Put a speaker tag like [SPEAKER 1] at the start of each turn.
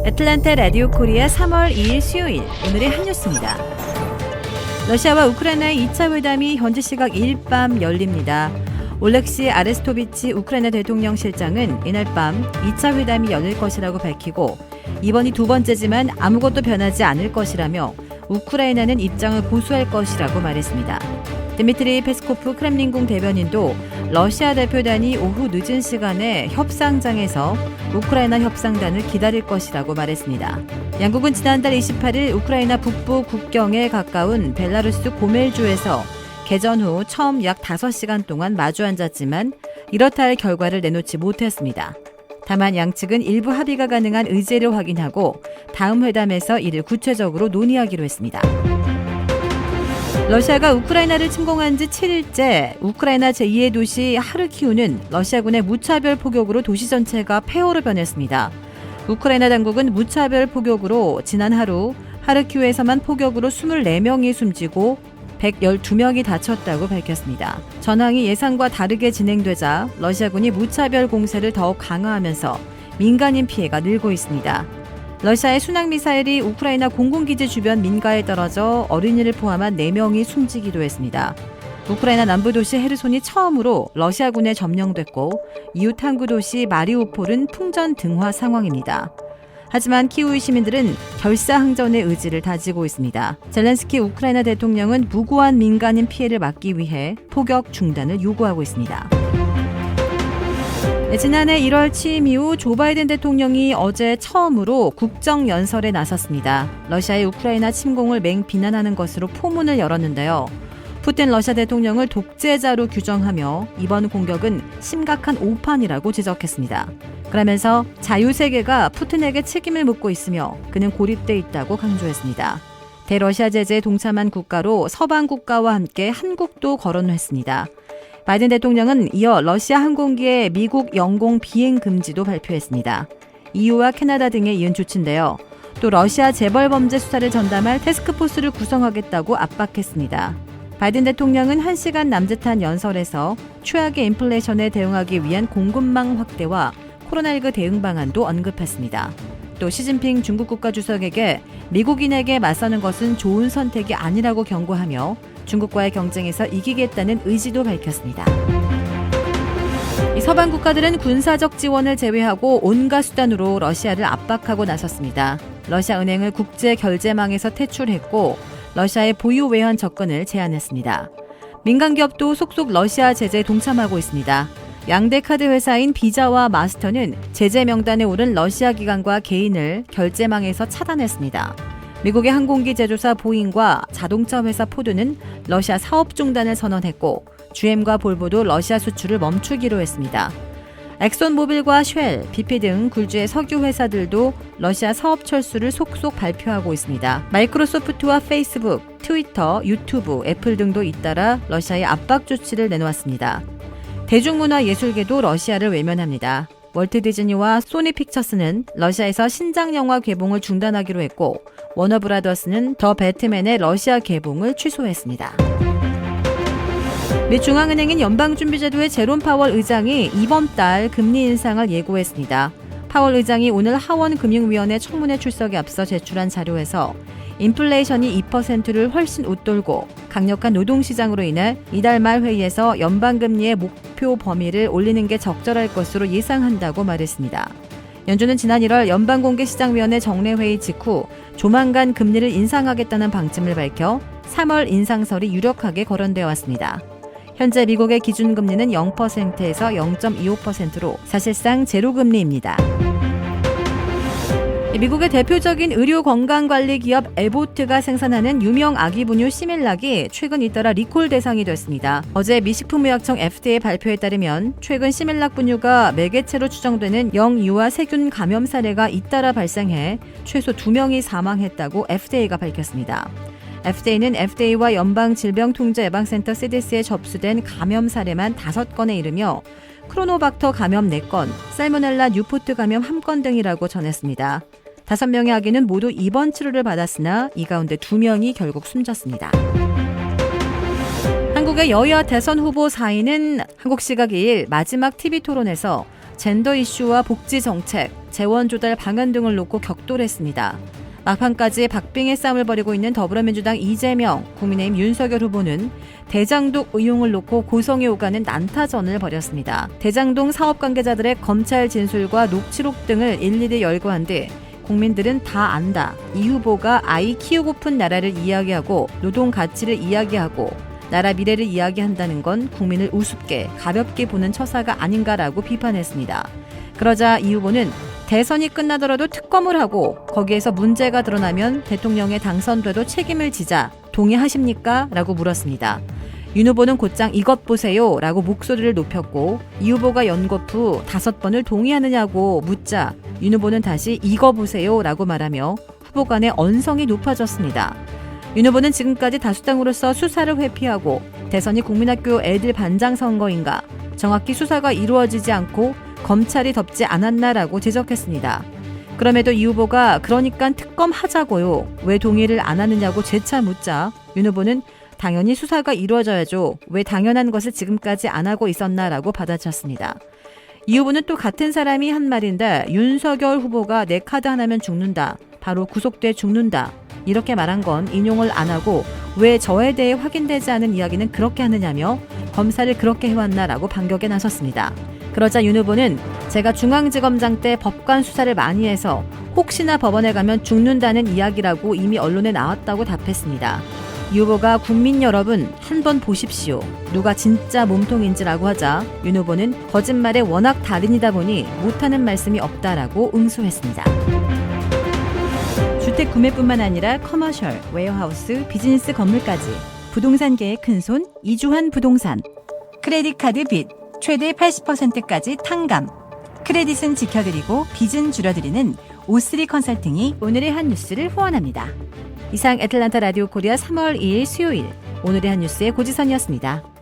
[SPEAKER 1] 애틀랜타 라디오 코리아 3월 2일 수요일 오늘의 한 뉴스입니다. 러시아와 우크라이나의 2차 회담이 현지 시각 이일 밤 열립니다. 올렉시 아레스토비치 우크라이나 대통령 실장은 이날 밤 2차 회담이 열릴 것이라고 밝히고 이번이 두 번째지만 아무것도 변하지 않을 것이라며 우크라이나는 입장을 고수할 것이라고 말했습니다. 드미트리 페스코프 크렘린궁 대변인도 러시아 대표단이 오후 늦은 시간에 협상장에서 우크라이나 협상단을 기다릴 것이라고 말했습니다. 양국은 지난달 28일 우크라이나 북부 국경에 가까운 벨라루스 고멜주에서 개전 후 처음 약 5시간 동안 마주 앉았지만 이렇다 할 결과를 내놓지 못했습니다. 다만 양측은 일부 합의가 가능한 의제를 확인하고 다음 회담에서 이를 구체적으로 논의하기로 했습니다. 러시아가 우크라이나를 침공한 지 7일째 우크라이나 제2의 도시 하르키우는 러시아군의 무차별 포격으로 도시 전체가 폐허로 변했습니다. 우크라이나 당국은 무차별 포격으로 지난 하루 하르키우에서만 포격으로 24명이 숨지고 112명이 다쳤다고 밝혔습니다. 전황이 예상과 다르게 진행되자 러시아군이 무차별 공세를 더욱 강화하면서 민간인 피해가 늘고 있습니다. 러시아의 순항미사일이 우크라이나 공군기지 주변 민가에 떨어져 어린이를 포함한 4명이 숨지기도 했습니다. 우크라이나 남부 도시 헤르손이 처음으로 러시아군에 점령됐고 이웃 항구 도시 마리우폴은 풍전 등화 상황입니다. 하지만 키우이 시민들은 결사항전의 의지를 다지고 있습니다. 젤렌스키 우크라이나 대통령은 무고한 민간인 피해를 막기 위해 포격 중단을 요구하고 있습니다. 지난해 1월 취임 이후 조 바이든 대통령이 어제 처음으로 국정연설에 나섰습니다. 러시아의 우크라이나 침공을 맹비난하는 것으로 포문을 열었는데요. 푸틴 러시아 대통령을 독재자로 규정하며 이번 공격은 심각한 오판이라고 지적했습니다. 그러면서 자유세계가 푸틴에게 책임을 묻고 있으며 그는 고립돼 있다고 강조했습니다. 대러시아 제재에 동참한 국가로 서방 국가와 함께 한국도 거론했습니다. 바이든 대통령은 이어 러시아 항공기의 미국 영공 비행 금지도 발표했습니다. EU와 캐나다 등에 이은 조치인데요. 또 러시아 재벌범죄 수사를 전담할 태스크포스를 구성하겠다고 압박했습니다. 바이든 대통령은 1시간 남짓한 연설에서 최악의 인플레이션에 대응하기 위한 공급망 확대와 코로나19 대응 방안도 언급했습니다. 또 시진핑 중국 국가주석에게 미국인에게 맞서는 것은 좋은 선택이 아니라고 경고하며 중국과의 경쟁에서 이기겠다는 의지도 밝혔습니다. 이 서방 국가들은 군사적 지원을 제외하고 온갖 수단으로 러시아를 압박하고 나섰습니다. 러시아 은행을 국제 결제망에서 퇴출했고 러시아의 보유 외환 접근을 제한했습니다. 민간 기업도 속속 러시아 제재에 동참하고 있습니다. 양대 카드 회사인 비자와 마스터는 제재 명단에 오른 러시아 기관과 개인을 결제망에서 차단했습니다. 미국의 항공기 제조사 보잉과 자동차 회사 포드는 러시아 사업 중단을 선언했고 GM과 볼보도 러시아 수출을 멈추기로 했습니다. 엑손모빌과 쉘, BP 등 굴지의 석유 회사들도 러시아 사업 철수를 속속 발표하고 있습니다. 마이크로소프트와 페이스북, 트위터, 유튜브, 애플 등도 잇따라 러시아의 압박 조치를 내놓았습니다. 대중문화 예술계도 러시아를 외면합니다. 월트 디즈니와 소니 픽처스는 러시아에서 신작 영화 개봉을 중단하기로 했고 워너브라더스는 더 배트맨의 러시아 개봉을 취소했습니다. 미 중앙은행인 연방준비제도의 제롬 파월 의장이 이번 달 금리 인상을 예고했습니다. 파월 의장이 오늘 하원금융위원회 청문회 출석에 앞서 제출한 자료에서 인플레이션이 2%를 훨씬 웃돌고 강력한 노동시장으로 인해 이달 말 회의에서 연방금리의 목표 범위를 올리는 게 적절할 것으로 예상한다고 말했습니다. 연준은 지난 1월 연방공개시장위원회 정례회의 직후 조만간 금리를 인상하겠다는 방침을 밝혀 3월 인상설이 유력하게 거론되어 왔습니다. 현재 미국의 기준금리는 0%에서 0.25%로 사실상 제로금리입니다. 미국의 대표적인 의료 건강관리 기업 에보트가 생산하는 유명 아기 분유 시밀락이 최근 잇따라 리콜 대상이 됐습니다. 어제 미식품의약청 FDA 발표에 따르면 최근 시밀락 분유가 매개체로 추정되는 영유아 세균 감염 사례가 잇따라 발생해 최소 2명이 사망했다고 FDA가 밝혔습니다. FDA는 FDA와 연방질병통제예방센터 CDC에 접수된 감염 사례만 5건에 이르며 크로노박터 감염 4건, 살모넬라 뉴포트 감염 1건 등이라고 전했습니다. 5명의 아기는 모두 입원 치료를 받았으나 이 가운데 2명이 결국 숨졌습니다. 한국의 여야 대선 후보 4인은 한국 시각 2일 마지막 TV 토론에서 젠더 이슈와 복지 정책, 재원 조달 방안 등을 놓고 격돌했습니다. 막판까지 박빙의 싸움을 벌이고 있는 더불어민주당 이재명, 국민의힘 윤석열 후보는 대장동 의혹을 놓고 고성에 오가는 난타전을 벌였습니다. 대장동 사업 관계자들의 검찰 진술과 녹취록 등을 일일이 열거한 뒤 국민들은 다 안다. 이 후보가 아이 키우고픈 나라를 이야기하고 노동 가치를 이야기하고 나라 미래를 이야기한다는 건 국민을 우습게 가볍게 보는 처사가 아닌가라고 비판했습니다. 그러자 이 후보는 대선이 끝나더라도 특검을 하고 거기에서 문제가 드러나면 대통령에 당선돼도 책임을 지자 동의하십니까? 라고 물었습니다. 윤 후보는 곧장 이것 보세요 라고 목소리를 높였고 이 후보가 연거푸 5번을 동의하느냐고 묻자 윤 후보는 다시 이거 보세요 라고 말하며 후보 간의 언성이 높아졌습니다. 윤 후보는 지금까지 다수당으로서 수사를 회피하고 대선이 국민학교 애들 반장 선거인가 정확히 수사가 이루어지지 않고 검찰이 덮지 않았나라고 지적했습니다. 그럼에도 이 후보가 그러니까 특검 하자고요. 왜 동의를 안 하느냐고 재차 묻자 윤 후보는 당연히 수사가 이루어져야죠. 왜 당연한 것을 지금까지 안 하고 있었나라고 받아쳤습니다. 이 후보는 또 같은 사람이 한 말인데 윤석열 후보가 내 카드 하나면 죽는다. 바로 구속돼 죽는다. 이렇게 말한 건 인용을 안 하고 왜 저에 대해 확인되지 않은 이야기는 그렇게 하느냐며 검사를 그렇게 해왔나라고 반격에 나섰습니다. 그러자 윤 후보는 제가 중앙지검장 때 법관 수사를 많이 해서 혹시나 법원에 가면 죽는다는 이야기라고 이미 언론에 나왔다고 답했습니다. 이 후보가 국민 여러분 한번 보십시오. 누가 진짜 몸통인지라고 하자 윤 후보는 거짓말에 워낙 달인이다 보니 못하는 말씀이 없다라고 응수했습니다. 주택 구매뿐만 아니라 커머셜, 웨어하우스, 비즈니스 건물까지 부동산계의 큰손 이주환 부동산. 크레딧 카드 빚 최대 80%까지 탕감. 크레딧은 지켜드리고 빚은 줄여드리는 O3 컨설팅이 오늘의 한 뉴스를 후원합니다. 이상 애틀란타 라디오 코리아 3월 2일 수요일 오늘의 한 뉴스의 고지선이었습니다.